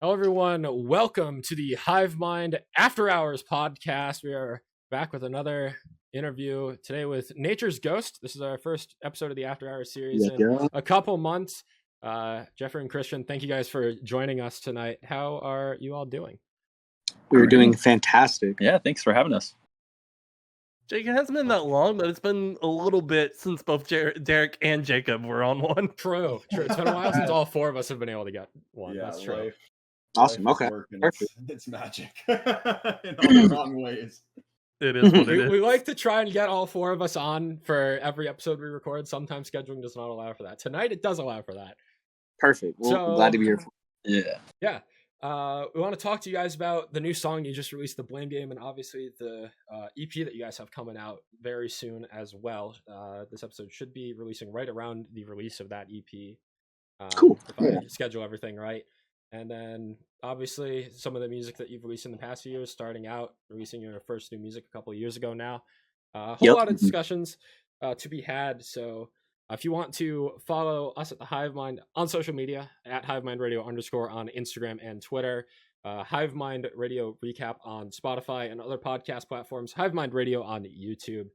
Hello, everyone. Welcome to the Hivemind After Hours podcast. We are back with another interview today with Nature's Ghost. This is our first episode of the After Hours series in a couple months. Jeffrey and Christian, thank you guys for joining us tonight. How are you all doing? We're doing fantastic. Yeah, thanks for having us. Jake, it hasn't been that long, but it's been a little bit since both Derek and Jacob were on one. True. It's been a while since all four of us have been able to get one. Yeah, that's true. Awesome. Okay. It's magic in all the wrong ways. It is what it is. We like to try and get all four of us on for every episode we record. Sometimes scheduling does not allow for that. Tonight, it does allow for that. Perfect. Well, glad to be here. Yeah. We want to talk to you guys about the new song you just released, the Blame Game, and obviously the EP that you guys have coming out very soon as well. This episode should be releasing right around the release of that EP. Cool. If I schedule everything right. And then obviously some of the music that you've released in the past few years, starting out, releasing your first new music a couple of years ago now. A whole lot of discussions to be had. So if you want to follow us at the Hivemind on social media, at Hivemind Radio _ on Instagram and Twitter, Hivemind Radio Recap on Spotify and other podcast platforms, Hivemind Radio on YouTube.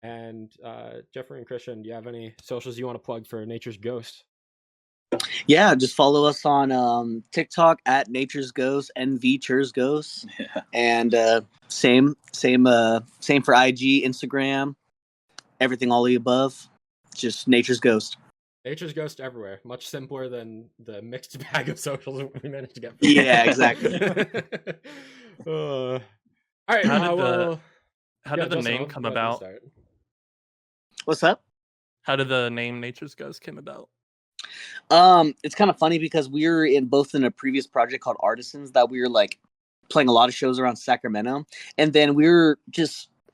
And Jeffrey and Christian, do you have any socials you want to plug for Nature's Ghost? Yeah, just follow us on TikTok at Nature's Ghost, NVTURES GHOST. Yeah. And same for IG, Instagram, everything, all the above. Just Nature's Ghost. Nature's Ghost everywhere. Much simpler than the mixed bag of socials we managed to get. Yeah, exactly. All right. How did the name come about? What's up? How did the name Nature's Ghost come about? It's kind of funny because we were in a previous project called Artisans that we were like playing a lot of shows around Sacramento, and then we were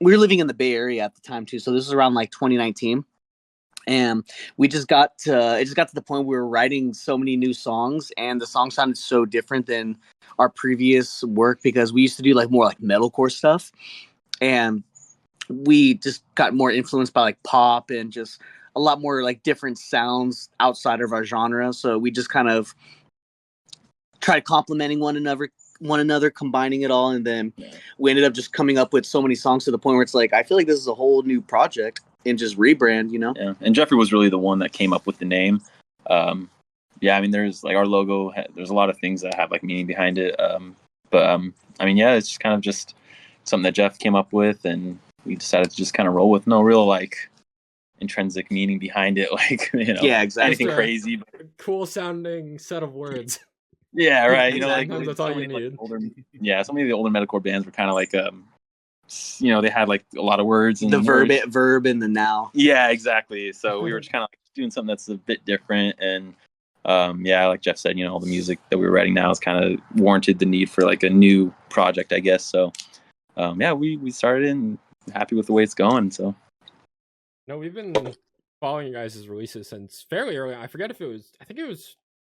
living in the Bay Area at the time too. So this was around like 2019, and we just got to the point where we were writing so many new songs, and the song sounded so different than our previous work because we used to do like more like metalcore stuff, and we just got more influenced by like pop and just a lot more like different sounds outside of our genre. So we just kind of tried complementing one another, combining it all. And then we ended up just coming up with so many songs to the point where it's like, I feel like this is a whole new project and just rebrand, you know? Yeah. And Jeffrey was really the one that came up with the name. I mean, there's like our logo, there's a lot of things that have like meaning behind it. I mean, yeah, it's just kind of just something that Jeff came up with, and we decided to just kind of roll with no real like intrinsic meaning behind it, like, you know, yeah, exactly, anything crazy, but cool sounding set of words. Yeah, right. You know, like sometimes that's all you need. So many of the older metalcore bands were kind of like, you know, they had like a lot of words and the verb and the now. Yeah, exactly. So we were just kind of like doing something that's a bit different, and like Jeff said, you know, all the music that we were writing now is kind of warranted the need for like a new project, I guess. So we started and happy with the way it's going. So. No, we've been following you guys' releases since fairly early. I think it was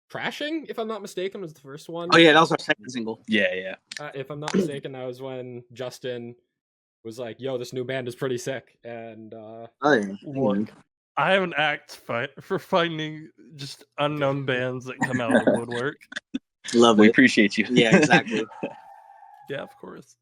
Crashing, if I'm not mistaken, was the first one. Oh yeah, that was our second single. Yeah. If I'm not mistaken, that was when Justin was like, yo, this new band is pretty sick. And look, I have an act for finding just unknown bands that come out of the woodwork. Love it. We appreciate you. Yeah, exactly. Yeah, of course.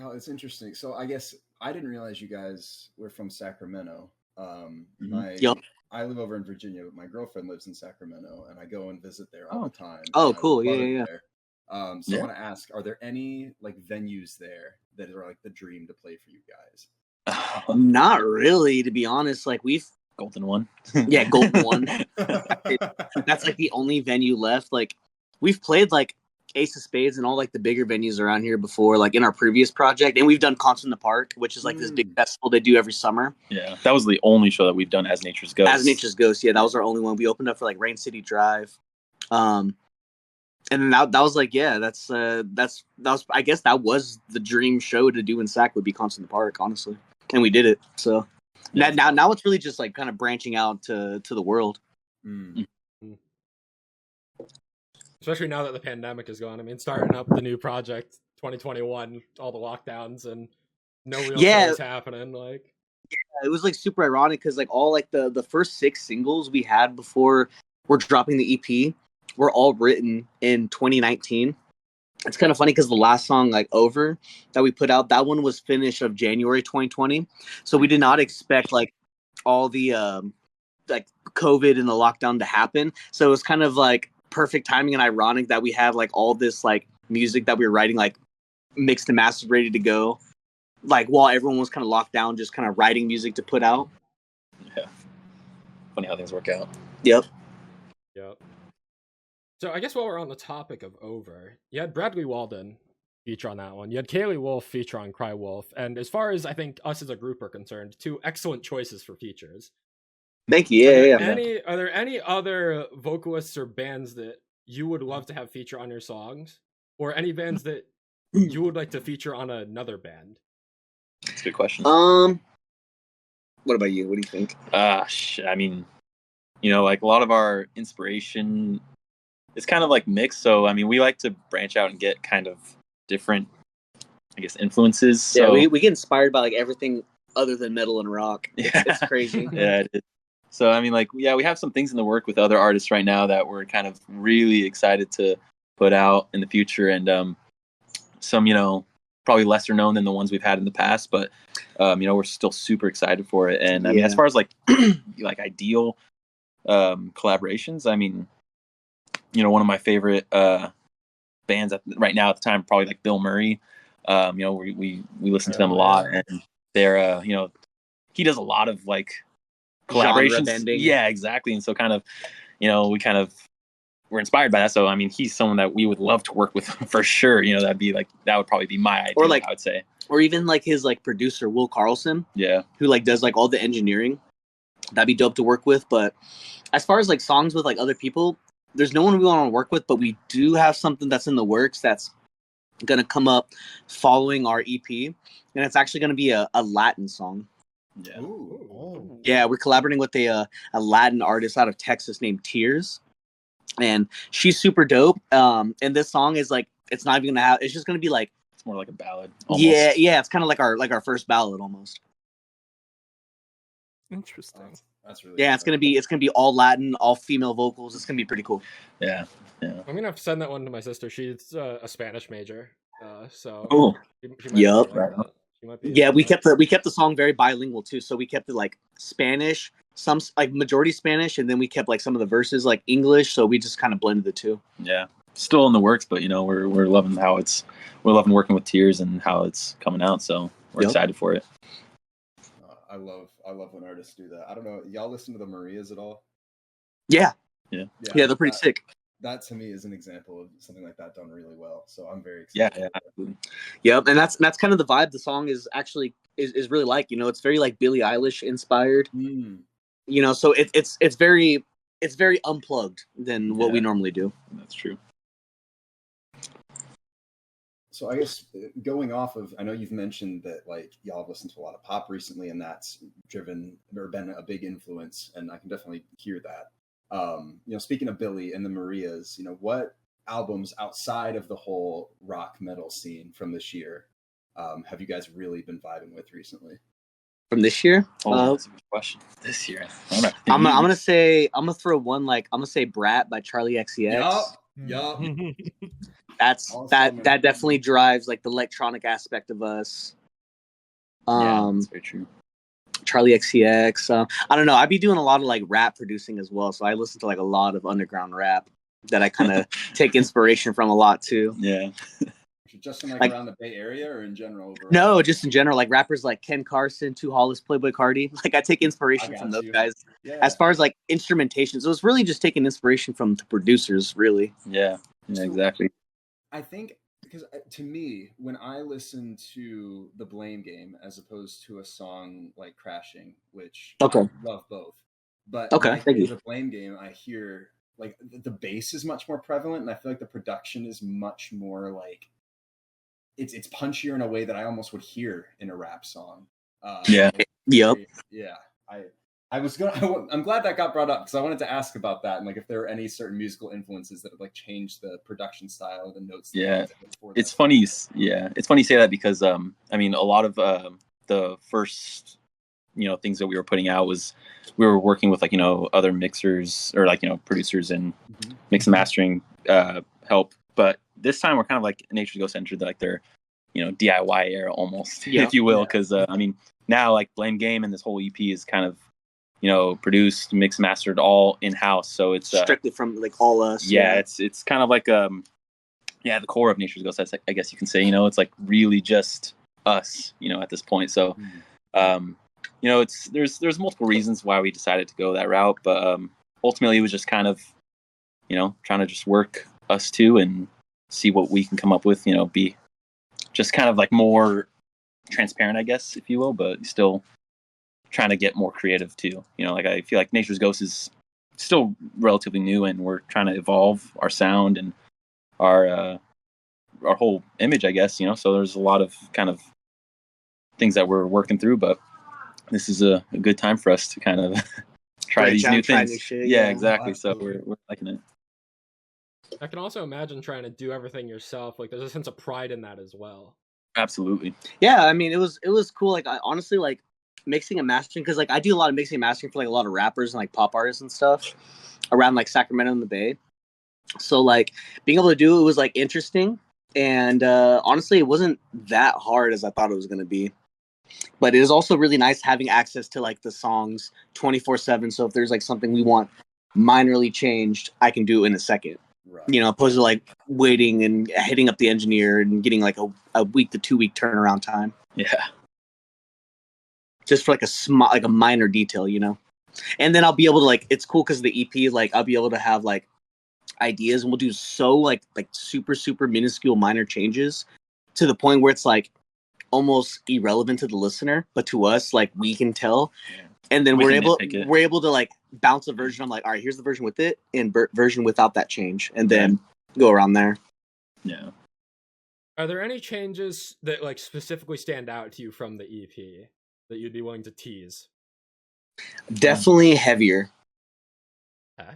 Oh, it's interesting. So I guess I didn't realize you guys were from Sacramento. I live over in Virginia, but my girlfriend lives in Sacramento, and I go and visit there all the time. Oh, cool. Yeah. I want to ask, are there any like venues there that are like the dream to play for you guys? Not really, to be honest. Like Golden One. Yeah, Golden One. That's like the only venue left. Like we've played like Ace of Spades and all like the bigger venues around here before, like in our previous project, and we've done Concert in the Park, which is like this big festival they do every summer. Yeah, that was the only show that we've done as Nature's Ghost. Yeah, that was our only one. We opened up for like Rain City Drive, and then that was like, yeah, that was I guess that was the dream show to do in Sac, would be Concert in the Park, honestly, and we did it. So now it's really just like kind of branching out to the world. Especially now that the pandemic is gone. I mean, starting up the new project, 2021, all the lockdowns and no real shows happening. Like, yeah, it was like super ironic because like all like the first 6 singles we had before we're dropping the EP were all written in 2019. It's kind of funny because the last song, like Over, that we put out, that one was finished of January 2020. So we did not expect like all the like COVID and the lockdown to happen. So it was kind of like perfect timing and ironic that we had like all this like music that we were writing like mixed and mastered, ready to go, like while everyone was kind of locked down, just kind of writing music to put out. Yeah, funny how things work out. Yep. So I guess while we're on the topic of Over, you had Bradley Walden feature on that one. You had Kalie Wolfe feature on Cry Wolf. And as far as I think us as a group are concerned, 2 excellent choices for features. Thank you. Yeah. Are there any other vocalists or bands that you would love to have feature on your songs? Or any bands that you would like to feature on another band? That's a good question. What about you? What do you think? I mean, you know, like a lot of our inspiration is kind of like mixed. So, I mean, we like to branch out and get kind of different, I guess, influences. So, yeah, we get inspired by like everything other than metal and rock. It's crazy. Yeah, it is. So, I mean, like, yeah, we have some things in the work with other artists right now that we're kind of really excited to put out in the future. And some, you know, probably lesser known than the ones we've had in the past, but you know, we're still super excited for it. And I mean, as far as like like ideal collaborations, I mean, you know, one of my favorite bands right now at the time, probably like Bilmuri. You know, we listen to them a lot, and they're you know, he does a lot of like collaborations. Yeah, exactly. And so kind of, you know, we're inspired by that. So I mean, he's someone that we would love to work with for sure. You know, that would probably be my idea. Or like, I would say, or even like his like producer Will Carlson. Yeah, who like does like all the engineering. That'd be dope to work with. But as far as like songs with like other people, there's no one we want to work with. But we do have something that's in the works that's gonna come up following our EP, and it's actually gonna be a Latin song. Yeah. Ooh. Yeah, we're collaborating with a Latin artist out of Texas named Tears. And she's super dope. And this song is like, it's not even gonna have, it's just gonna be like, it's more like a ballad. Almost. Yeah, it's kind of like our first ballad almost. Interesting. That's really it's gonna be all Latin, all female vocals. It's gonna be pretty cool. Yeah. I'm gonna have to send that one to my sister. She's a Spanish major, so cool. Yep. We kept the song very bilingual too. So we kept it like Spanish, some like majority Spanish, and then we kept like some of the verses like English. So we just kind of blended the two. Yeah, still in the works, but you know, we're loving we're loving working with Tears and how it's coming out. So we're excited for it. I love when artists do that. I don't know, y'all listen to the Marias at all? Yeah, they're pretty sick. That to me is an example of something like that done really well. So I'm very excited. Yeah, absolutely. Yep, and that's kind of the vibe the song is actually is really like. You know, it's very like Billie Eilish inspired. You know, so it's very unplugged than what we normally do. That's true. So I guess going off of, I know you've mentioned that like y'all have listened to a lot of pop recently, and that's driven or been a big influence, and I can definitely hear that. You know, speaking of Billy and the Marias, you know, what albums outside of the whole rock metal scene from this year have you guys really been vibing with recently? From this year? That's a good question. This year, I'm gonna throw one like I'm gonna say "Brat" by Charli XCX. Yup. That's awesome, that definitely drives like the electronic aspect of us. That's very true. Charli XCX. I don't know. I'd be doing a lot of like rap producing as well. So I listen to like a lot of underground rap that I kind of take inspiration from a lot too. Yeah. Just in like around the Bay Area or in general? Overall? No, just in general. Like rappers like Ken Carson, Two Hollis, Playboy Cardi. Like I take inspiration from those guys. Yeah. As far as like instrumentation, so it's really just taking inspiration from the producers, really. Yeah, exactly. I think because to me, when I listen to The Blame Game as opposed to a song like Crashing, which I love both, but when I hear The Blame Game, I hear like the bass is much more prevalent, and I feel like the production is much more like it's punchier in a way that I almost would hear in a rap song. Yeah. I'm glad that got brought up because I wanted to ask about that and like if there are any certain musical influences that have like changed the production style or the notes. Yeah, it's funny. Yeah, it's funny you say that because I mean a lot of the first things that we were putting out was we were working with like, other mixers or like, producers and mix and mastering help. But this time we're kind of like Nature's Ghost entered like their, DIY era almost, if you will. Cause I mean, now like Blame Game and this whole EP is kind of, produced, mixed, mastered all in house. So it's strictly from like all us. Yeah. It's kind of like, the core of Nature's Ghost, that's, I guess you can say, it's like really just us, at this point. So, there's multiple reasons why we decided to go that route, but ultimately it was just kind of, trying to just work us two and see what we can come up with, be just kind of like more transparent, I guess, if you will, but still trying to get more creative too. Like I feel like Nature's Ghost is still relatively new and we're trying to evolve our sound and our whole image, I guess, so there's a lot of kind of things that we're working through, but this is a good time for us to kind of try these new things. New shit, yeah, exactly. So we're liking it. I can also imagine trying to do everything yourself. Like there's a sense of pride in that as well. Absolutely. Yeah, I mean, it was cool. Like I honestly like mixing and mastering because like I do a lot of mixing and mastering for like a lot of rappers and like pop artists and stuff around like Sacramento and the Bay. So like being able to do it was like interesting, and honestly, it wasn't that hard as I thought it was going to be. But it is also really nice having access to like the songs 24/7. So if there's like something we want minorly changed, I can do it in a second. Right. Opposed to like waiting and hitting up the engineer and getting like a week to 2 week turnaround time. Yeah. Just for like a minor detail, And then I'll be able to like, it's cool because the EP, like I'll be able to have like ideas and we'll do so like super, super minuscule minor changes to the point where it's like almost irrelevant to the listener, but to us, like we can tell. Yeah. And then we're able to like bounce a version. I'm like, all right, here's the version with it and version without that change, and then go around there. Yeah. Are there any changes that like specifically stand out to you from the EP that you'd be willing to tease? Definitely heavier. Yeah,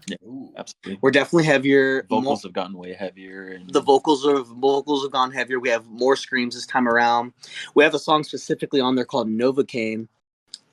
absolutely. We're definitely heavier. Vocals have gotten way heavier. And the vocals have gone heavier. We have more screams this time around. We have a song specifically on there called Novocaine.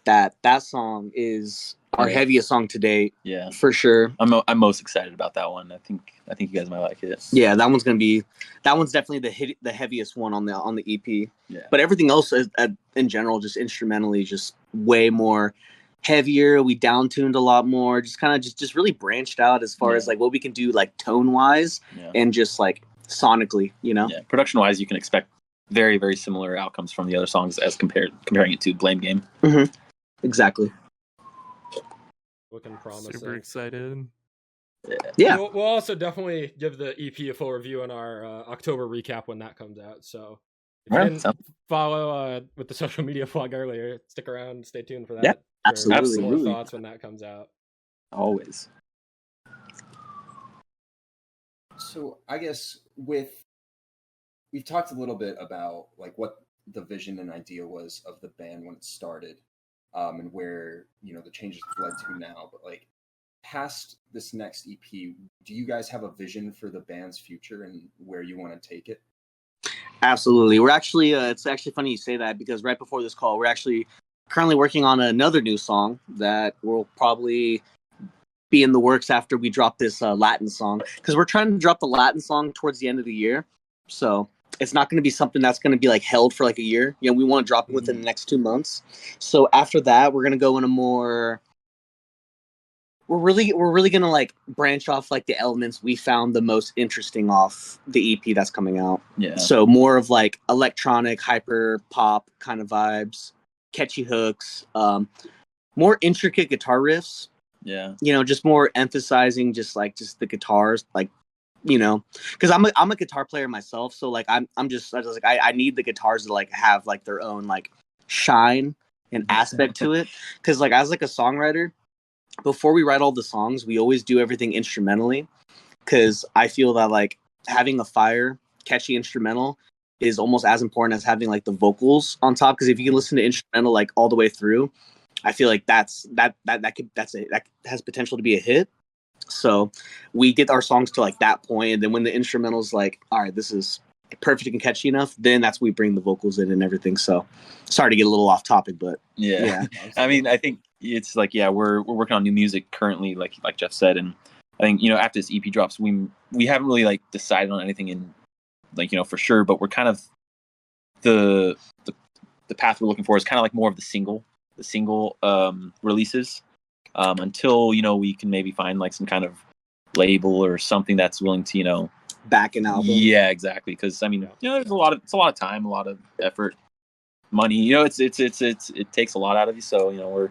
That song is our heaviest song to date. Yeah, for sure. I'm most excited about that one. I think you guys might like it. Yeah, that one's definitely the heaviest one on the EP. Yeah, but everything else is, in general, just instrumentally, just way more heavier. We down-tuned a lot more. Just kind of just really branched out as far as like what we can do like tone wise and just like sonically. Yeah, production wise, you can expect very, very similar outcomes from the other songs as comparing it to Blame Game. Mm-hmm. Exactly. Looking promising. Super excited. Yeah. We'll also definitely give the EP a full review in our October recap when that comes out. So if you didn't follow with the social media plug earlier, stick around, stay tuned for that. Yeah, absolutely. More thoughts when that comes out. Always. So I guess we've talked a little bit about like what the vision and idea was of the band when it started, and where the changes led to now. But like past this next EP, do you guys have a vision for the band's future and where you want to take it? Absolutely. We're actually it's actually funny you say that because right before this call, we're actually currently working on another new song that will probably be in the works after we drop this Latin song, because we're trying to drop the Latin song towards the end of the year. So it's not going to be something that's going to be like held for like a year. We want to drop it within the next 2 months. So after that, we're going to go in a more, we're really going to like branch off like the elements we found the most interesting off the EP that's coming out. Yeah. So more of like electronic, hyper pop kind of vibes, catchy hooks, more intricate guitar riffs. Yeah. Just more emphasizing just the guitars, like, because I'm a guitar player myself, so like I need the guitars to like have like their own like shine and aspect to it. Because like as like a songwriter, before we write all the songs, we always do everything instrumentally. Because I feel that like having a fire, catchy instrumental is almost as important as having like the vocals on top. Because if you can listen to instrumental like all the way through, I feel like that has potential to be a hit. So we get our songs to like that point, and then when the instrumental's like, all right, this is perfect and catchy enough, then that's when we bring the vocals in and everything. So sorry to get a little off topic, but yeah. I mean, I think it's like, we're working on new music currently, like Jeff said, and I think, after this EP drops, we haven't really like decided on anything in like, for sure, but we're kind of the path we're looking for is kind of like more of the single releases, until, we can maybe find like some kind of label or something that's willing to, back an album. Yeah, exactly. Because I mean, there's a lot of time, a lot of effort, money. It takes a lot out of you. So we're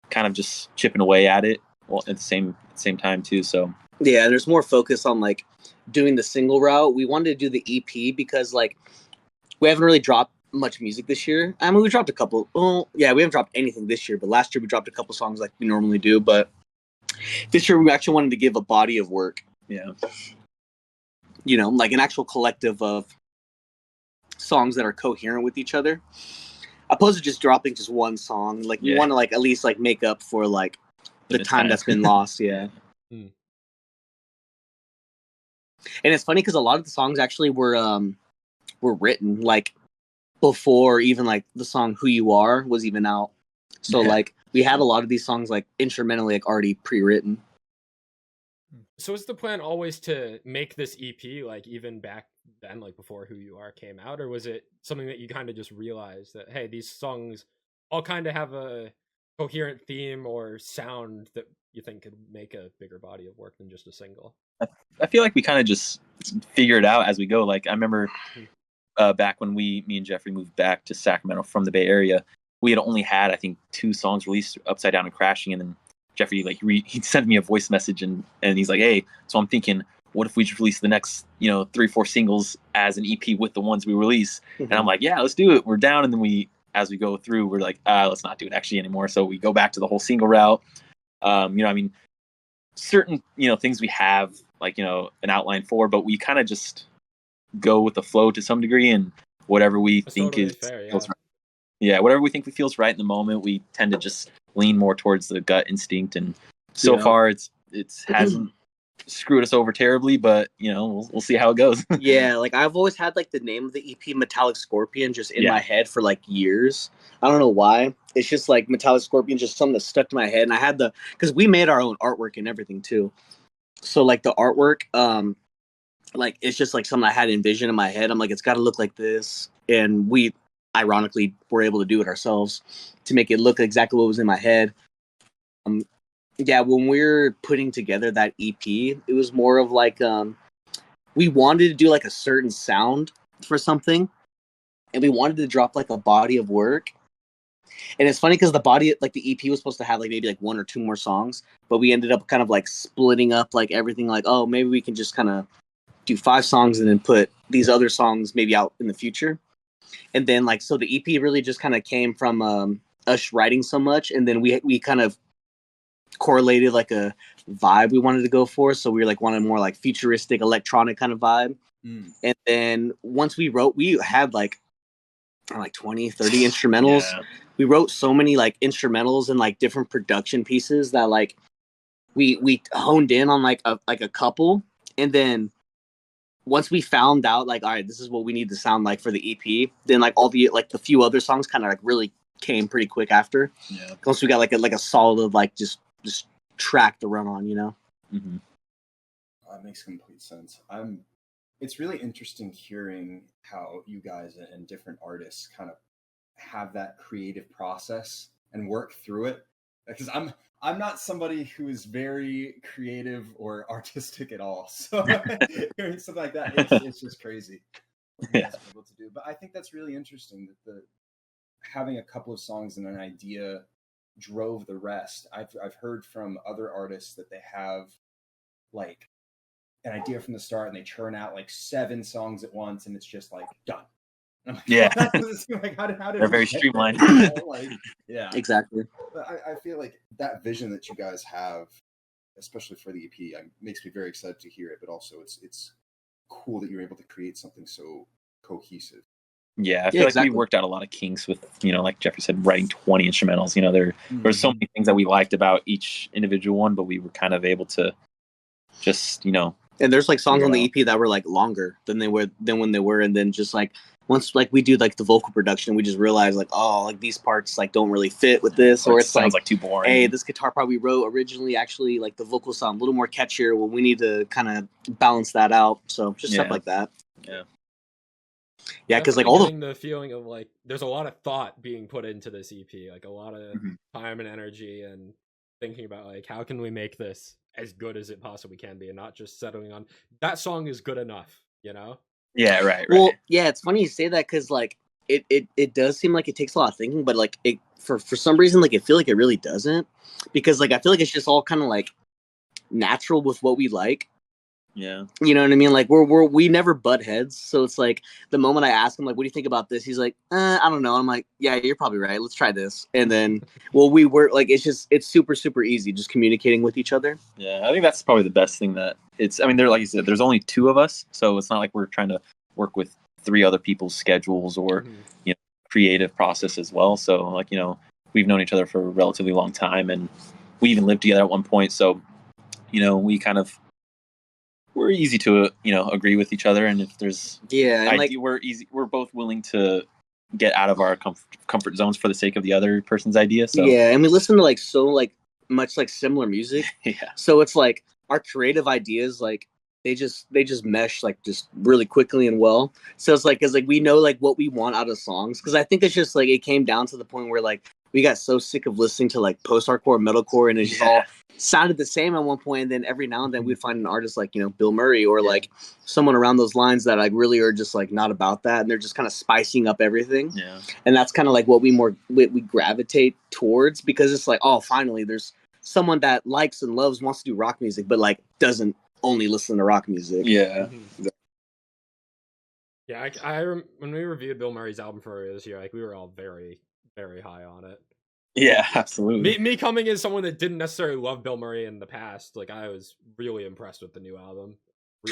kind of just chipping away at it. Well, at the same time too. So yeah, there's more focus on like doing the single route. We wanted to do the EP because like we haven't really dropped much music this year. I mean, we dropped a couple. Well, yeah, we haven't dropped anything this year, but last year we dropped a couple songs like we normally do. But this year we actually wanted to give a body of work. Yeah. Like an actual collective of songs that are coherent with each other, opposed to just dropping just one song. Like we want to like at least like make up for like the time that's been lost. Yeah. And it's funny because a lot of the songs actually were written like before even like the song "Who You Are" was even out. So like we had a lot of these songs like instrumentally like already pre-written. So is the plan always to make this EP like even back then, like before "Who You Are" came out, or was it something that you kind of just realized that, hey, these songs all kind of have a coherent theme or sound that you think could make a bigger body of work than just a single? I feel like we kind of just figure it out as we go. Like I remember back when me and Jeffrey moved back to Sacramento from the Bay Area, we had only had I think 2 songs released, "Upside Down" and "Crashing," and then Jeffrey he sent me a voice message and he's like, hey, so I'm thinking, what if we just release the next 3-4 singles as an EP with the ones we release? And I'm like, yeah, let's do it. We're down. And then as we go through, we're like, let's not do it actually anymore. So we go back to the whole single route. I mean, certain things we have like an outline for, but we kind of just go with the flow to some degree, and whatever we That's think totally fair, feels right. Yeah, whatever we think feels right in the moment, we tend to just lean more towards the gut instinct, and so far it hasn't screwed us over terribly, but we'll see how it goes. Yeah, like I've always had like the name of the EP "METVLLIC SCORPIÖN" just in my head for like years. I don't know why. It's just like "METVLLIC SCORPIÖN," just something that stuck to my head, and I had because we made our own artwork and everything too. So like the artwork, like it's just like something I had envisioned in my head. I'm like, it's got to look like this, and we ironically were able to do it ourselves to make it look exactly what was in my head. When we were putting together that EP, it was more of like we wanted to do like a certain sound for something, and we wanted to drop like a body of work. And it's funny because the EP was supposed to have like maybe like 1 or 2 more songs, but we ended up kind of like splitting up like everything, like, oh, maybe we can just kind of do 5 songs and then put these other songs maybe out in the future. And then like, so the EP really just kind of came from us writing so much, and then we kind of correlated like a vibe we wanted to go for. So we were like wanted more like futuristic electronic kind of vibe. And then once we wrote, we had like 20, 30 instrumentals. We wrote so many like instrumentals and like different production pieces that like we honed in on like a couple. And then once we found out like, all right, this is what we need to sound like for the EP, then like all the like the few other songs kind of like really came pretty quick after. Once we got like a solid like just track to run on, That makes complete sense. It's really interesting hearing how you guys and different artists kind of have that creative process and work through it, because I'm not somebody who is very creative or artistic at all. So hearing something like that, it's just crazy what you guys are able to do. But I think that's really interesting that having a couple of songs and an idea drove the rest. I've heard from other artists that they have like an idea from the start and they churn out like 7 songs at once, and it's just like done. I'm like, like, how did they're very streamlined. Like, exactly. But I feel like that vision that you guys have, especially for the EP, makes me very excited to hear it. But also, it's cool that you're able to create something so cohesive. Yeah, I feel like we worked out a lot of kinks with, like Jeffrey said, writing 20 instrumentals. There's so many things that we liked about each individual one, but we were kind of able to just, And there's like songs on the EP that were like longer than when they were, and then just like once like we do like the vocal production, we just realize like, oh, like these parts like don't really fit with this, or it sounds like too boring. Hey, this guitar part we wrote originally actually like the vocals sound a little more catchier. Well, we need to kind of balance that out. So just stuff like that. Yeah, because like all the feeling of like there's a lot of thought being put into this EP, like a lot of time and energy, and thinking about like how can we make this as good as it possibly can be, and not just settling on that song is good enough, you know? Yeah, right. Well, yeah, it's funny you say that because like it does seem like it takes a lot of thinking, but like it for some reason like I feel like it really doesn't, because like I feel like it's just all kind of like natural with what we like. Yeah, you know what I mean. Like we never butt heads, so it's like the moment I ask him like, "What do you think about this?" He's like, "I don't know." I'm like, "Yeah, you're probably right. Let's try this." And then, well, we were like, it's super easy, just communicating with each other. Yeah, I think that's probably the best thing that it's. I mean, like you said, there's only 2 of us, so it's not like we're trying to work with 3 other people's schedules or creative process as well. So like we've known each other for a relatively long time, and we even lived together at one point. So we kind of. We're easy to agree with each other, and if there's we're both willing to get out of our comfort zones for the sake of the other person's idea. So and we listen to like so like much like similar music. So it's like our creative ideas like they just mesh like just really quickly and well. So it's like we know like what we want out of songs, because I think it's just like it came down to the point where like we got so sick of listening to like post-hardcore, metalcore, and it just all sounded the same at one point. And then every now and then we'd find an artist like Bilmuri or like someone around those lines that like really are just like not about that, and they're just kind of spicing up everything. And that's kind of like what we gravitate towards, because it's like, oh, finally there's someone that likes and loves, wants to do rock music, but like doesn't only listen to rock music. When we reviewed Bilmuri's album for this year, like we were all very, very high on it. Yeah, absolutely. Me coming as someone that didn't necessarily love Bilmuri in the past, like I was really impressed with the new album.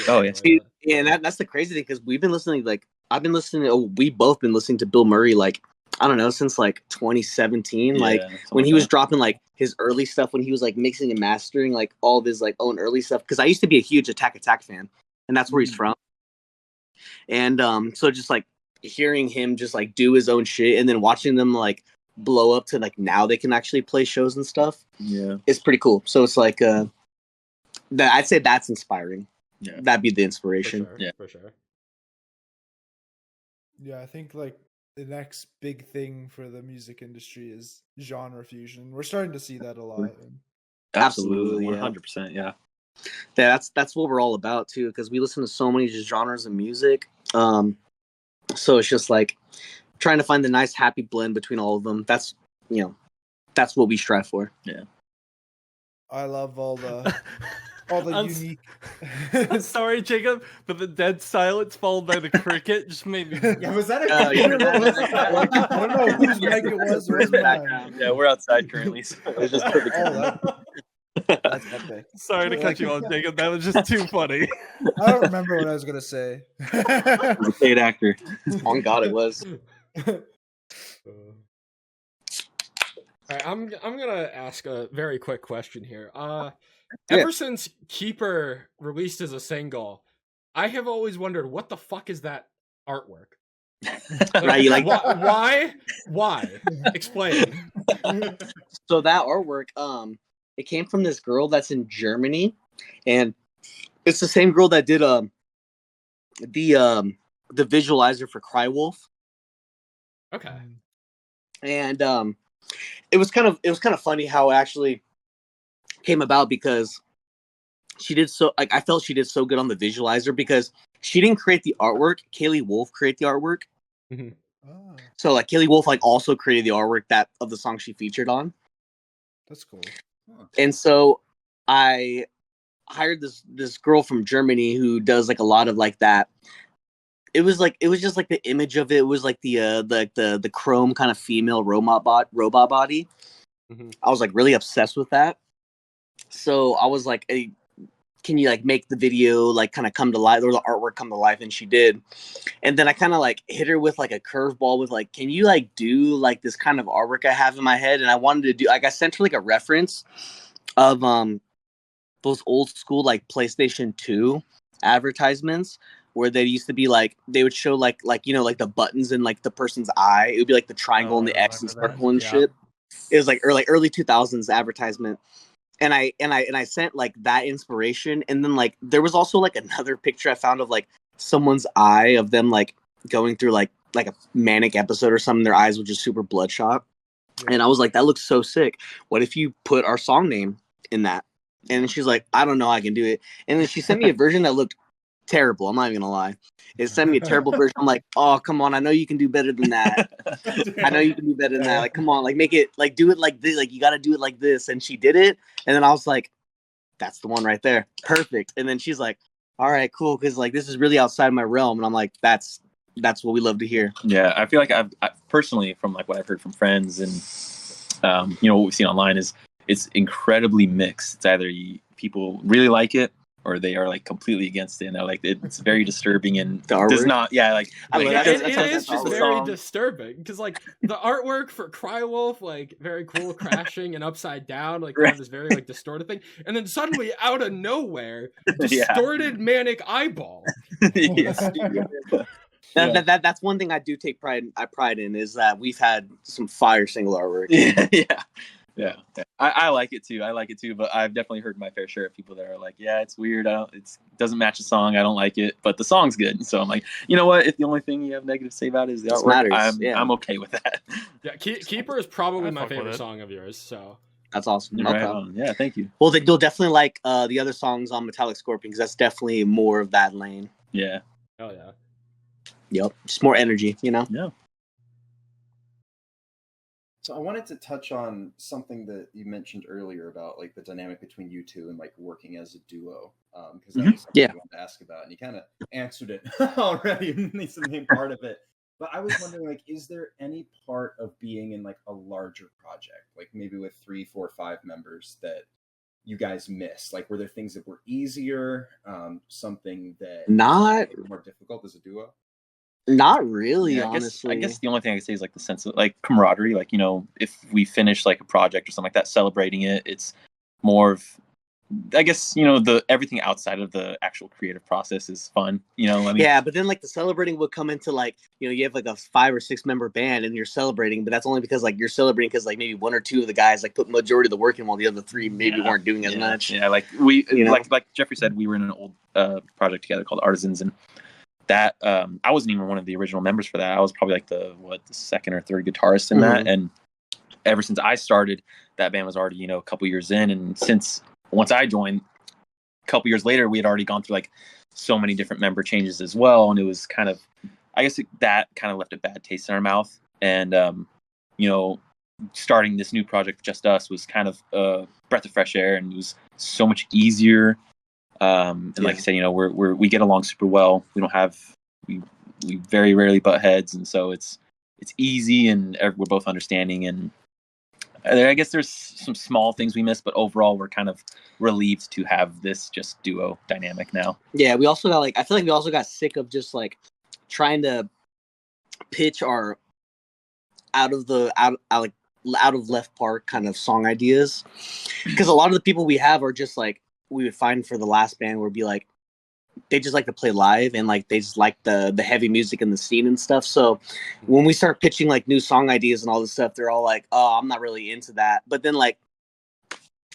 Really and that's the crazy thing, because we've been listening, like we've both been listening to Bilmuri like I don't know, since like 2017, like when he was dropping like his early stuff, when he was like mixing and mastering like all of his like own early stuff, because I used to be a huge Attack fan, and that's where he's from. And so just like hearing him just like do his own shit, and then watching them like blow up to like now they can actually play shows and stuff. It's pretty cool. So it's like that I'd say that's inspiring. That'd be the inspiration. For sure. Yeah, I think like the next big thing for the music industry is genre fusion. We're starting to see that a lot. Absolutely, 100%. Yeah, that's what we're all about too, because we listen to so many genres of music. So it's just like trying to find the nice happy blend between all of them. That's that's what we strive for. I love all the unique. I'm sorry, Jacob, but the dead silence followed by the cricket just made me. Yeah, was that a I don't know whose mic it was. Or mine. Yeah, we're outside currently, so it's just perfect. That's epic. Sorry to cut you off, Jacob. That was just too funny. I don't remember what I was gonna say. Paid actor. On God, it was. All right, I'm gonna ask a very quick question here. Ever since Keeper released as a single, I have always wondered what the fuck is that artwork? Right, you like why? Explain. So that artwork, it came from this girl that's in Germany, and it's the same girl that did the visualizer for Cry Wolf. Okay. And it was kind of funny how it actually came about, because she did so like I felt she did so good on the visualizer, because she didn't create the artwork. Kalie Wolfe created the artwork. So like Kalie Wolfe like also created the artwork of the song she featured on. That's cool. And so I hired this girl from Germany who does like a lot of like that. It was just like the image of it was like the chrome kind of female robot body. I was like really obsessed with that. So I was like, hey, can you like make the video like kind of come to life, or the artwork come to life? And she did. And then I kind of like hit her with like a curveball with like, can you like do like this kind of artwork I have in my head? And I wanted to do like, I sent her like a reference of those old school like PlayStation 2 advertisements where they used to be like they would show like the buttons in like the person's eye. It would be like the triangle and the X and circle and shit. It was like early 2000s advertisement. And I sent like that inspiration, and then like there was also like another picture I found of like someone's eye of them like going through like a manic episode or something. Their eyes were just super bloodshot, and I was like, that looks so sick. What if you put our song name in that? And then she's like, I don't know, I can do it. And then she sent me a version that looked terrible. I'm not even gonna lie. It sent me a terrible version. I'm like, oh, come on. I know you can do better than that. I know you can do better than that. Like, come on, like make it like do it like this. Like you got to do it like this. And she did it. And then I was like, that's the one right there. Perfect. And then she's like, all right, cool. Cause like, this is really outside my realm. And I'm like, that's what we love to hear. Yeah. I feel like I personally, from like what I've heard from friends and, what we've seen online is it's incredibly mixed. It's either people really like it, or they are like completely against it, and they're like, it's very disturbing and does not. Yeah, like it is just very disturbing because like the artwork for Cry Wolf, like very cool, crashing and upside down, like right. This very like distorted thing, and then suddenly out of nowhere, distorted manic eyeball. That's one thing I do take pride in is that we've had some fire single artwork. Yeah, I like it too. But I've definitely heard my fair share of people that are like, yeah, it's weird. It doesn't match the song. I don't like it, but the song's good. So I'm like, you know what? If the only thing you have negative to say about it is the artwork, I'm okay with that. Yeah, Keeper is probably my favorite song of yours. So that's awesome. Yeah, thank you. Well, they'll definitely like the other songs on METVLLIC Scorpiön because that's definitely more of that lane. Yeah. Oh yeah. Yep. Just more energy, Yeah. So I wanted to touch on something that you mentioned earlier about like the dynamic between you two and like working as a duo, because that was something I wanted to ask about, and you kind of answered it already. At least the main part of it. But I was wondering, like, is there any part of being in like a larger project, like maybe with 3, 4, 5 members, that you guys miss? Like, were there things that were easier? Something that not more difficult as a duo? Not really, honestly. I guess the only thing I can say is like the sense of like camaraderie. Like, if we finish like a project or something like that, celebrating it, it's more of, I guess, the everything outside of the actual creative process is fun. Yeah, but then like the celebrating would come into like, you have like a 5 or 6 member band and you're celebrating, but that's only because like you're celebrating because like maybe 1 or 2 of the guys like put majority of the work in while the other 3 maybe weren't doing as much. Yeah, like we like Jeffrey said, we were in an old project together called Artisans, and that I wasn't even one of the original members for that. I was probably like the second or third guitarist in that, and ever since I started, that band was already a couple years in, and once I joined, a couple years later, we had already gone through like so many different member changes as well, and it was kind of, I guess that kind of left a bad taste in our mouth, and starting this new project, Just Us, was kind of a breath of fresh air, and it was so much easier. And like I said, we get along super well. We very rarely butt heads, and so it's easy, and we're both understanding. And I guess there's some small things we miss, but overall we're kind of relieved to have this just duo dynamic now. Yeah, we also got I feel like we also got sick of just like trying to pitch our out of left park kind of song ideas, because a lot of the people we have are just like, we would find for the last band would be like, they just like to play live, and like they just like the heavy music and the scene and stuff. So when we start pitching like new song ideas and all this stuff, they're all like, oh, I'm not really into that. But then like,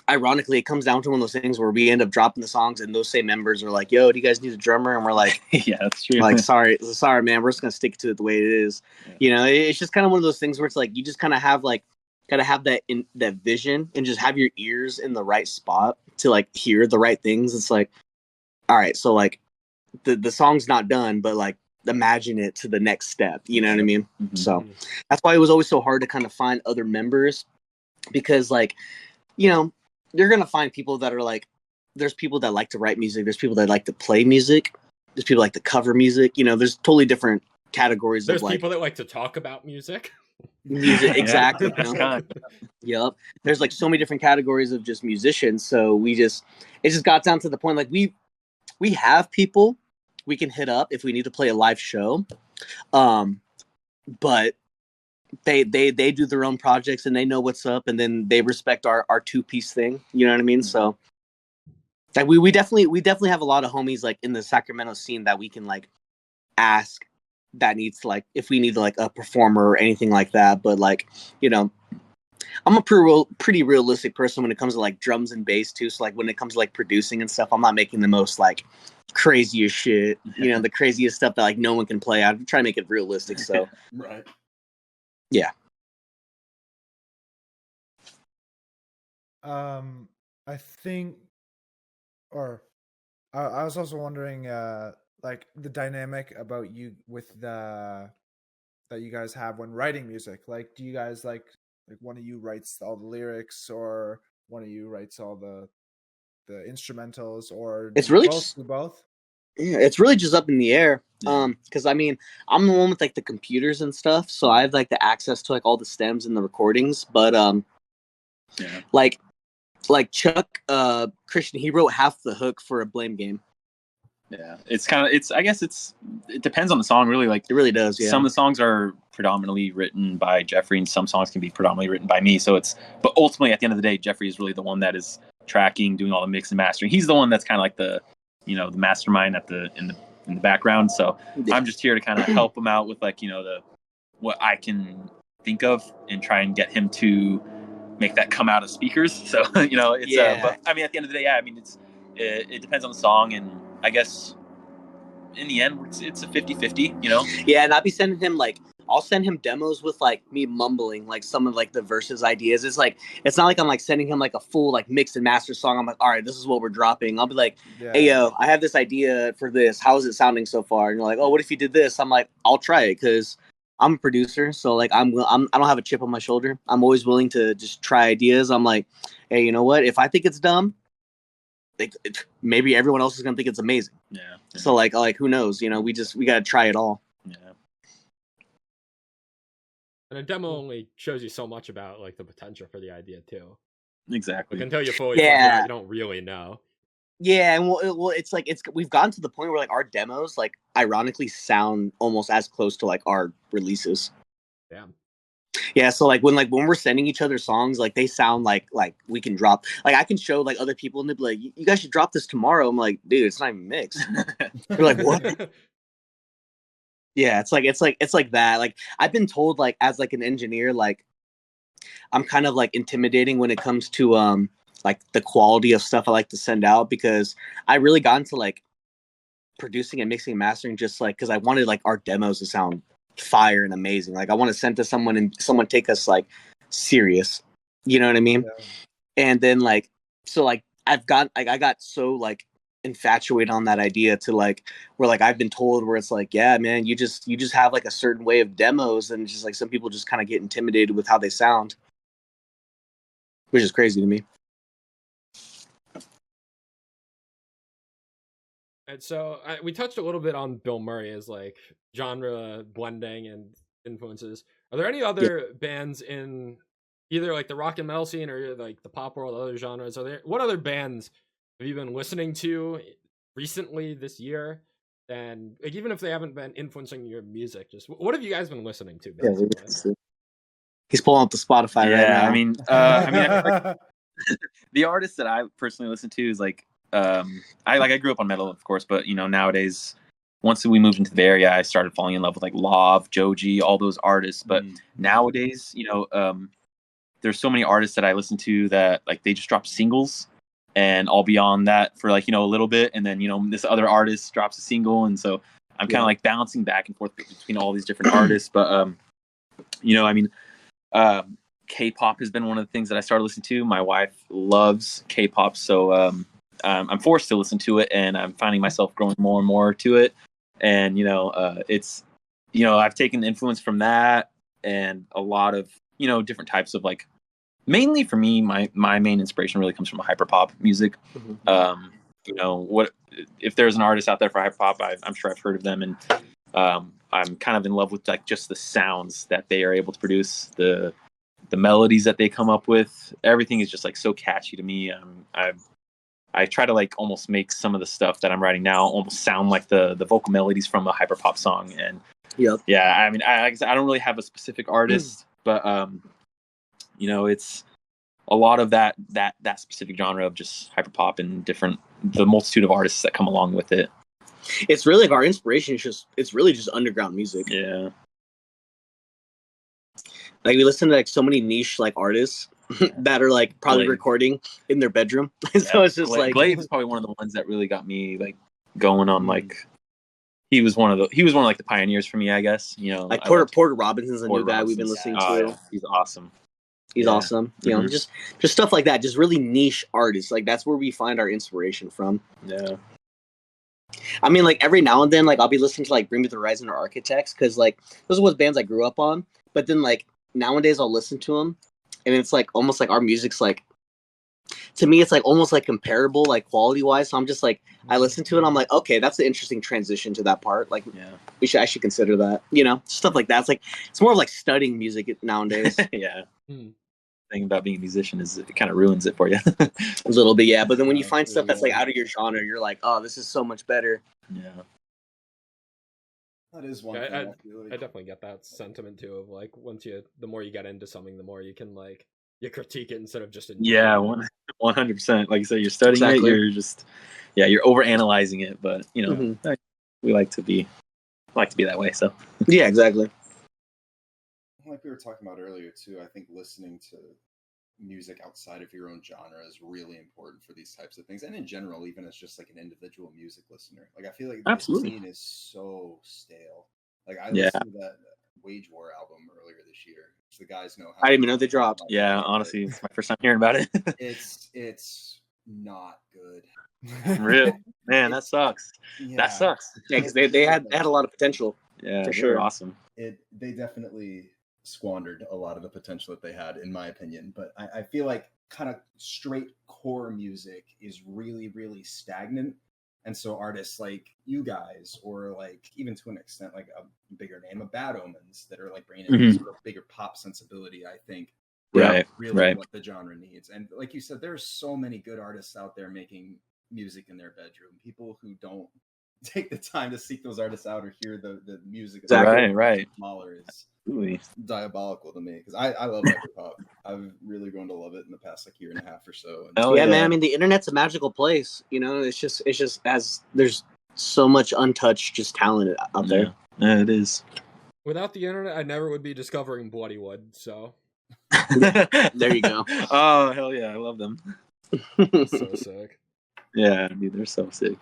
ironically, it comes down to one of those things where we end up dropping the songs, and those same members are like, yo, do you guys need a drummer? And we're like, yeah, that's true. Like, sorry, man, we're just gonna stick to it the way it is. Yeah. It's just kind of one of those things where it's like, you just kind of have like, gotta have that vision and just have your ears in the right spot to like hear the right things. It's like, all right, so like the song's not done, but like imagine it to the next step. You know what I mean? Mm-hmm. So that's why it was always so hard to kind of find other members, because like, you're gonna find people that are like, there's people that like to write music, there's people that like to play music, there's people that like to cover music. There's totally different categories. There's people that like to talk about music. Exactly. Yep. There's like so many different categories of just musicians. So it just got down to the point, like we have people we can hit up if we need to play a live show, but they do their own projects and they know what's up, and then they respect our 2-piece thing. You know what I mean? So Like we definitely have a lot of homies like in the Sacramento scene that we can like ask that needs to, like, if we need like a performer or anything like that. But like, you know, I'm a pretty realistic person when it comes to like drums and bass too. So like when it comes to like producing and stuff, I'm not making the most like craziest shit, you know, the craziest stuff that like no one can play. I'm trying to make it realistic. So right. Yeah. I think, or I was also wondering, like the dynamic about you with the that you guys have when writing music. Like, do you guys like one of you writes all the lyrics, or one of you writes all the instrumentals, or it's really both? Both. Yeah, it's really just up in the air. Because I mean, I'm the one with like the computers and stuff, so I have like the access to like all the stems and the recordings. But like Chuck Christian, he wrote half the hook for a Blame Game. Yeah, I guess it depends on the song, really. Like, it really does. Yeah, some of the songs are predominantly written by Jeffrey, and some songs can be predominantly written by me. So but ultimately at the end of the day, Jeffrey is really the one that is tracking, doing all the mix and mastering. He's the one that's kind of like the mastermind in the background. So I'm just here to kind of help him out with like, you know, what I can think of and try and get him to make that come out of speakers. So, you know, it's but I mean, at the end of the day, yeah, I mean, it depends on the song, and I guess in the end it's a 50-50, you know. Yeah, and I'll be sending him like, I'll send him demos with like me mumbling like some of like the verses ideas. It's like, it's not like I'm like sending him like a full like mix and master song. I'm like, all right, this is what we're dropping. I'll be like, hey yo, I have this idea for this. How is it sounding so far? And you're like, oh, what if you did this? I'm like, I'll try it, because I'm a producer, so like I don't have a chip on my shoulder. I'm always willing to just try ideas. I'm like, hey, you know what? If I think it's dumb, maybe everyone else is gonna think it's amazing. Yeah. So like who knows? You know, we gotta try it all. Yeah. And a demo only shows you so much about like the potential for the idea too. Exactly. Like, until you fully flesh it out, you don't really know. Yeah, and well, it's like we've gotten to the point where like our demos like ironically sound almost as close to like our releases. Damn. Yeah, so like when we're sending each other songs, like they sound like we can drop. Like I can show like other people and they'll be like, you guys should drop this tomorrow. I'm like, dude, it's not even mixed. They're like, what? Yeah, it's like that. Like I've been told like as like an engineer, like I'm kind of like intimidating when it comes to like the quality of stuff I like to send out, because I really got into like producing and mixing and mastering just like because I wanted like our demos to sound fire and amazing. Like I want to send to someone and someone take us like serious, you know what I mean? Yeah. And then like so like I got so like infatuated on that idea to like where like I've been told where it's like, yeah man, you just have like a certain way of demos, and just like some people just kind of get intimidated with how they sound, which is crazy to me. And so we touched a little bit on Bilmuri as like genre blending and influences. Are there any other bands in either like the rock and metal scene or like the pop world, other genres? What other bands have you been listening to recently this year? And like, even if they haven't been influencing your music, just what have you guys been listening to? Yeah, he's pulling up the Spotify right now. I mean, the artist that I personally listen to is like, I grew up on metal, of course, but you know, nowadays, once we moved into the Bay Area, I started falling in love with like Love, Joji, all those artists. But nowadays, you know, there's so many artists that I listen to that like they just drop singles, and I'll be on that for like, you know, a little bit, and then you know this other artist drops a single, and so I'm kind of like bouncing back and forth between all these different artists. But you know, I mean, K-pop has been one of the things that I started listening to. My wife loves K-pop, so I'm forced to listen to it, and I'm finding myself growing more and more to it. And, you know, it's, you know, I've taken influence from that and a lot of, you know, different types of like, mainly for me, my main inspiration really comes from hyperpop music. Mm-hmm. You know, if there's an artist out there for hyperpop, I'm sure I've heard of them. And I'm kind of in love with like just the sounds that they are able to produce, the melodies that they come up with. Everything is just like so catchy to me. I try to like almost make some of the stuff that I'm writing now almost sound like the vocal melodies from a hyperpop song. And yeah, I mean, I don't really have a specific artist, but you know, it's a lot of that specific genre of just hyperpop and different the multitude of artists that come along with it. It's really like our inspiration is it's really just underground music. Yeah. Like we listen to like so many niche like artists that are like probably recording in their bedroom. So it's just like Glaive is probably one of the ones that really got me like going on like he was one of like the pioneers for me, I guess. You know, like Porter Robinson's a new guy we've been listening to. Yeah. He's awesome. He's awesome. You know, just stuff like that. Just really niche artists. Like that's where we find our inspiration from. Yeah. I mean, like every now and then, like I'll be listening to like Bring Me the Horizon or Architects because like those are what bands I grew up on. But then like nowadays I'll listen to them, and it's like almost like our music's like, to me it's like almost like comparable like quality wise. So I'm just like I listen to it, and I'm like, okay, that's an interesting transition to that part. Like I should consider that. You know, stuff like that. It's like it's more of like studying music nowadays. Yeah. Thing about being a musician is it kind of ruins it for you. A little bit, yeah. But then when you find stuff that's like out of your genre, you're like, oh, this is so much better. Yeah. That is one thing. I definitely get that sentiment too of like the more you get into something, the more you can like you critique it instead of just enjoy it. 100%. Like you said, you're studying it, you're just you're over analyzing it, but you know, we like to be that way. So yeah, exactly. Like we were talking about earlier too, I think listening to music outside of your own genre is really important for these types of things, and in general, even as just like an individual music listener. Like I feel like this scene is so stale. Like I listened to that Wage War album earlier this year. So the guys know how. I didn't even know they dropped. Yeah, honestly, it's my first time hearing about it. It's not good. Really, man, that sucks. Yeah. That sucks. Yeah, because they had a lot of potential. Yeah, for sure. Awesome. They definitely squandered a lot of the potential that they had, in my opinion. But I feel like kind of straight core music is really, really stagnant. And so artists like you guys, or like even to an extent, like a bigger name, a Bad Omens, that are like bringing in sort of bigger pop sensibility, I think, really what the genre needs. And like you said, there's so many good artists out there making music in their bedroom. People who don't take the time to seek those artists out or hear the music. Right. Smaller is really diabolical to me, because I love hip hop. I've really grown to love it in the past like year and a half or so. Man. I mean, the internet's a magical place. You know, it's just as there's so much untouched just talent out there. Yeah, it is. Without the internet, I never would be discovering Bloodywood. So there you go. Oh hell yeah, I love them. So sick. Yeah, dude, they're so sick.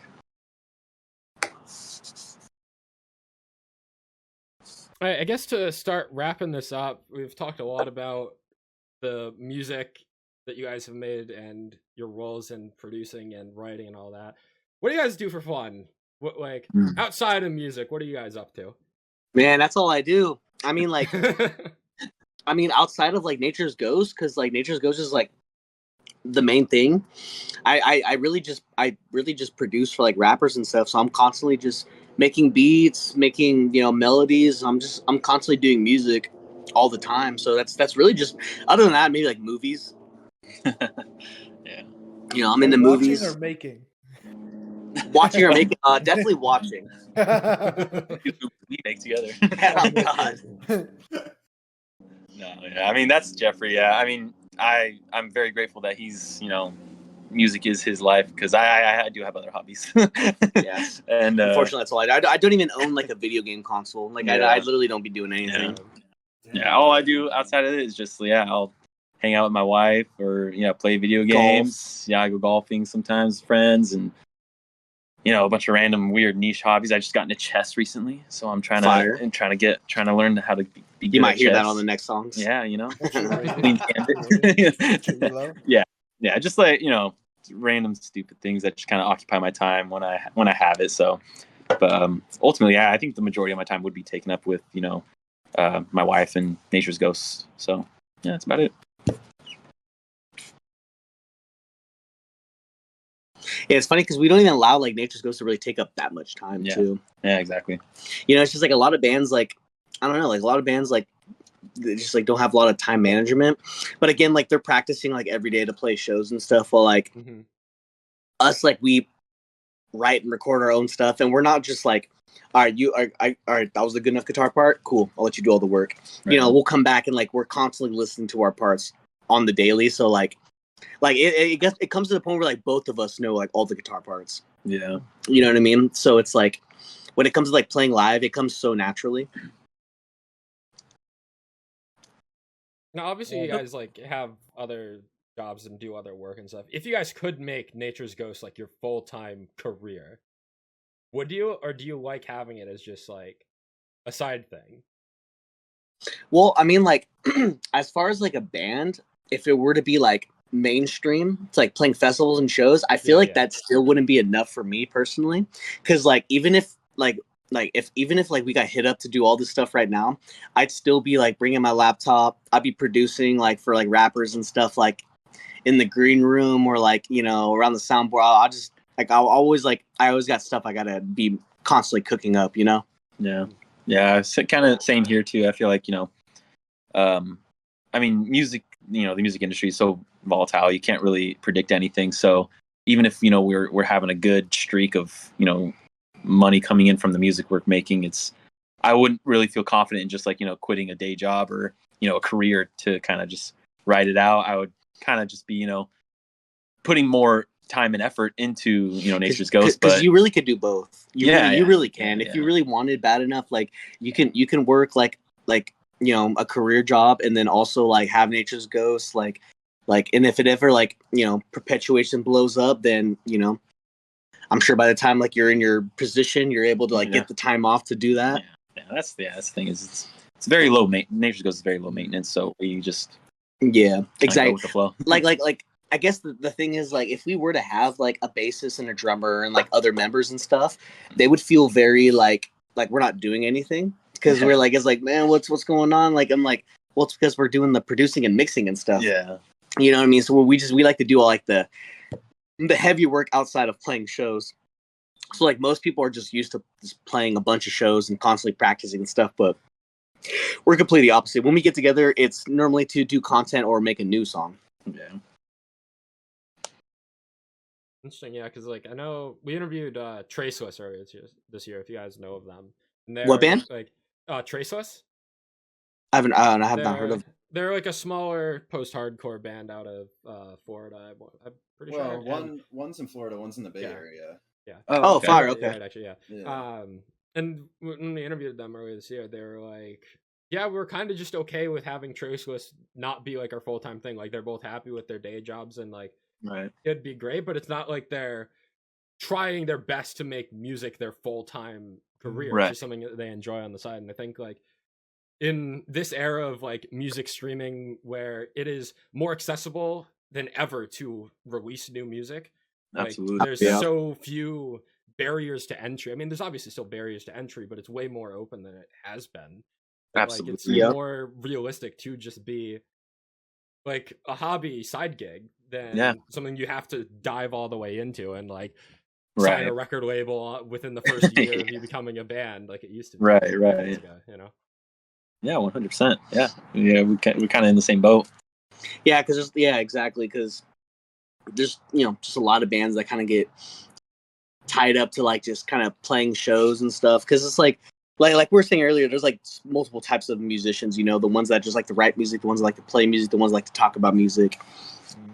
I guess to start wrapping this up, we've talked a lot about the music that you guys have made and your roles in producing and writing and all that. What do you guys do for fun? What, like, outside of music, what are you guys up to? Man, that's all I do. I mean, like, outside of like Nature's Ghost, because like Nature's Ghost is like the main thing. I really just produce for like rappers and stuff. So I'm constantly just making beats, making melodies. I'm constantly doing music all the time. So that's really just, other than that, maybe like movies. Yeah. I'm into movies. Or making. Watching or making, definitely watching. We make together. Oh God. No, yeah. I mean, that's Jeffrey. Yeah. I mean, I'm very grateful that he's, music is his life, because I do have other hobbies. Yeah. And unfortunately, that's all I don't even own like a video game console. Like I literally don't be doing anything. Yeah. All I do outside of it is just I'll hang out with my wife, or play video games. I go golfing sometimes with friends, and a bunch of random weird niche hobbies. I just got into chess recently, so I'm trying to learn how to be good. You might hear chess. that on the next songs. Yeah, yeah, just random stupid things that just kind of occupy my time when I have it. So, but ultimately, I think the majority of my time would be taken up with my wife and Nature's Ghosts. So yeah, that's about it. Yeah, it's funny because we don't even allow like Nature's Ghosts to really take up that much time too. Yeah, exactly. It's just like a lot of bands like, I don't know, like a lot of bands like they just like don't have a lot of time management. But again, like they're practicing like every day to play shows and stuff. While like us, like we write and record our own stuff, and we're not just like, all right, that was a good enough guitar part. Cool, I'll let you do all the work. Right. We'll come back and like we're constantly listening to our parts on the daily. So like Like it comes to the point where like both of us know like all the guitar parts. Yeah. You know what I mean? So it's like when it comes to like playing live, it comes so naturally. Now, obviously, you guys like have other jobs and do other work and stuff. If you guys could make Nature's Ghost like your full-time career, would you, or do you like having it as just like a side thing? Well, I mean, like as far as like a band, if it were to be like mainstream, it's like playing festivals and shows, I feel like that still wouldn't be enough for me personally. Because like even if we got hit up to do all this stuff right now, I'd still be like bringing my laptop. I'd be producing like for like rappers and stuff like in the green room or like, you know, around the soundboard. I'll just like I always got stuff I gotta be constantly cooking up, you know. Yeah, it's kind of same here too. I feel like, you know, I mean, music, you know, the music industry is so volatile. You can't really predict anything. So even if, you know, we're having a good streak of, you know, money coming in from the music we're making, I wouldn't really feel confident in just like, you know, quitting a day job or, you know, a career to kind of just ride it out. I would kind of just be, you know, putting more time and effort into, you know, Nature's Ghost. Because you really could do both. You really can. If you really wanted bad enough, like you can work like you know, a career job and then also like have Nature's Ghost, like and if it ever like, you know, perpetuation blows up, then, you know, I'm sure by the time like you're in your position, you're able to like get the time off to do that. That's the thing is it's very low maintenance. Nature's Ghost is very low maintenance, so we just exactly go with the flow. like I guess the thing is like if we were to have like a bassist and a drummer and like other members and stuff, they would feel very like we're not doing anything because we're like it's like, man, what's going on? Like I'm like, well, it's because we're doing the producing and mixing and stuff. Yeah, you know what I mean. So we like to do all like the heavy work outside of playing shows. So like most people are just used to just playing a bunch of shows and constantly practicing and stuff, but we're completely opposite. When we get together, it's normally to do content or make a new song. Yeah. Interesting, yeah, because like I know we interviewed Traceless earlier this year, if you guys know of them. And What band? Like Traceless. I have not heard of. They're like a smaller post-hardcore band out of Florida. I'm pretty sure. One's in Florida, one's in the Bay Area. Yeah. Oh, okay. Fire. Okay. Right, actually, yeah. And when we interviewed them earlier this year, they were like, yeah, we're kind of just okay with having Traceless not be like our full-time thing. Like they're both happy with their day jobs and like it'd be great, but it's not like they're trying their best to make music their full-time career. It's just something that they enjoy on the side. And I think like in this era of like music streaming where it is more accessible than ever to release new music, absolutely, like, there's so few barriers to entry. I mean, there's obviously still barriers to entry, but it's way more open than it has been. But, absolutely, like, it's more realistic to just be like a hobby side gig than something you have to dive all the way into and like sign a record label within the first year of you becoming a band, like it used to be. Right. You know. Yeah, 100%. Yeah, we're kind of in the same boat. Yeah, because exactly. Because there's just a lot of bands that kind of get tied up to like just kind of playing shows and stuff. Because it's like we were saying earlier, there's like multiple types of musicians. You know, the ones that just like to write music, the ones that like to play music, the ones that like to talk about music,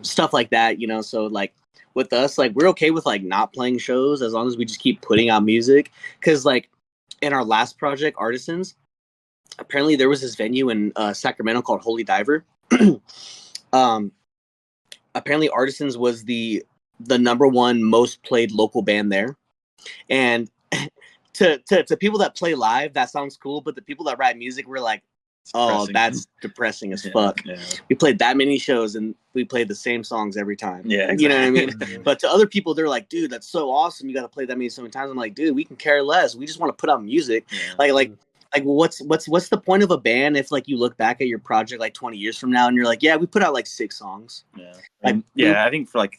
stuff like that. You know, so like with us, like we're okay with like not playing shows as long as we just keep putting out music. Because like in our last project, Artisans. Apparently there was this venue in Sacramento called Holy Diver. Apparently Artisans was the number one most played local band there. And to people that play live, that sounds cool. But the people that write music were like, that's depressing as fuck. Yeah. We played that many shows and we played the same songs every time. Yeah, exactly. You know what I mean? But to other people, they're like, dude, that's so awesome. You got to play that many so many times. I'm like, dude, we can care less. We just want to put out music. Yeah. Like what's the point of a band if like you look back at your project like 20 years from now and you're like, yeah, we put out like 6 songs. Yeah. I think for like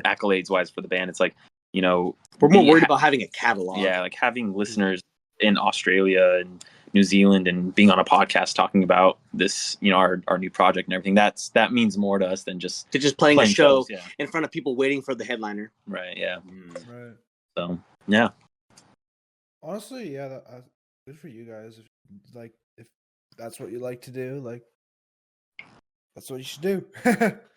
accolades wise for the band, it's like, you know, we're more worried about having a catalog. Yeah, like having listeners in Australia and New Zealand and being on a podcast talking about this, you know, our new project and everything. That means more to us than just playing a show in front of people waiting for the headliner. Right. Yeah. Right. So yeah. Honestly, yeah. Good for you guys. If that's what you like to do, like that's what you should do.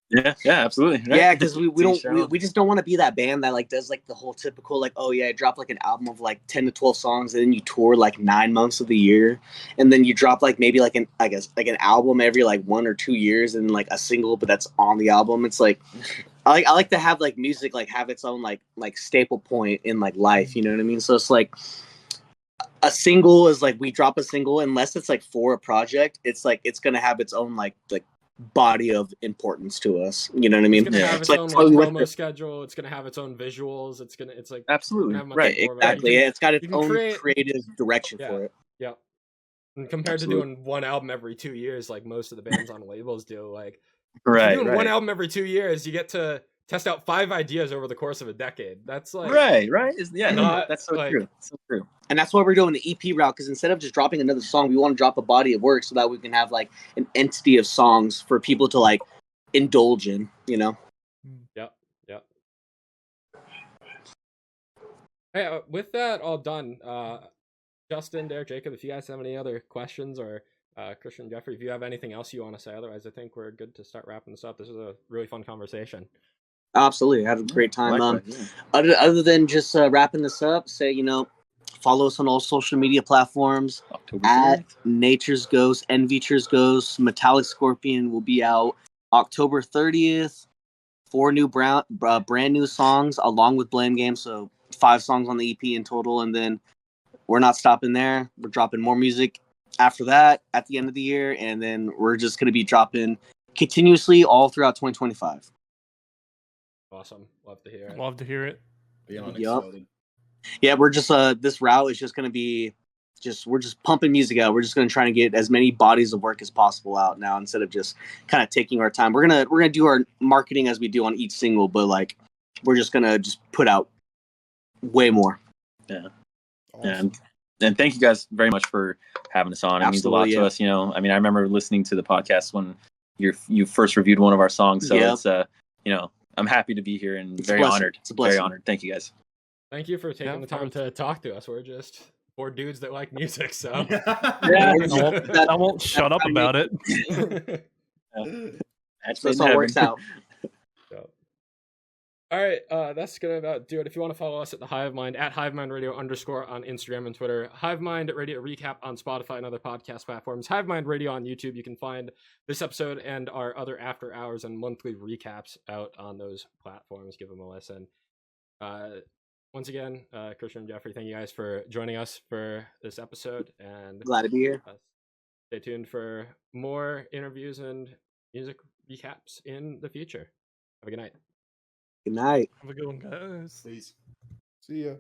Yeah, absolutely. Right? Yeah, because we just don't want to be that band that like does like the whole typical like, oh yeah, drop like an album of like 10 to 12 songs, and then you tour like 9 months of the year, and then you drop like maybe like an album every like 1 or 2 years, and like a single, but that's on the album. It's like I like to have like music like have its own like staple point in like life, you know what I mean? So it's like a single is like we drop a single unless it's like for a project, it's like it's gonna have its own like body of importance to us. You know what I mean? It's gonna have its own like promo schedule. It's gonna have its own visuals. It's like absolutely right, exactly. It's got its own creative direction for it. Yeah. And compared to doing one album every 2 years, like most of the bands on labels do, like doing one album every 2 years, you get to test out 5 ideas over the course of a decade. That's like right. That's so like, true. So true. And that's why we're doing the EP route, because instead of just dropping another song, we want to drop a body of work so that we can have like an entity of songs for people to like indulge in, you know? Yep. Hey, with that all done, Justin, Derek, Jacob, if you guys have any other questions, or Christian, Jeffrey, if you have anything else you want to say, otherwise I think we're good to start wrapping this up. This was a really fun conversation. Absolutely. I had a great time. Other than just wrapping this up, say, follow us on all social media platforms at NVTURES GHOST, NVTURES GHOST. METVLLIC SCORPIÖN will be out October 30th. 4 new brand new songs along with Blame Game. So 5 songs on the EP in total. And then we're not stopping there. We're dropping more music after that at the end of the year. And then we're just going to be dropping continuously all throughout 2025. Awesome. Love to hear it. Beyond excited. Yeah, we're just this route is just going to be we're just pumping music out. We're just going to try to get as many bodies of work as possible out now, instead of just kind of taking our time. We're going to do our marketing as we do on each single, but like we're just going to just put out way more. Yeah. Awesome. And thank you guys very much for having us on. It means a lot to us, I mean, I remember listening to the podcast when you first reviewed one of our songs, so it's I'm happy to be here and very honored. It's a blessing. Very honored. Thank you guys. Thank you for taking the time to talk to us. We're just 4 dudes that like music, so I won't shut up about it. That's how it works out. All right, that's gonna about do it. If you want to follow us at the Hivemind, at Hivemind Radio _ on Instagram and Twitter, Hivemind Radio Recap on Spotify and other podcast platforms, Hivemind Radio on YouTube. You can find this episode and our other after hours and monthly recaps out on those platforms. Give them a listen. Once again, Christian and Jeffrey, thank you guys for joining us for this episode, and glad to be here. Stay tuned for more interviews and music recaps in the future. Have a good night. Good night. Have a good one, guys. Please. See ya.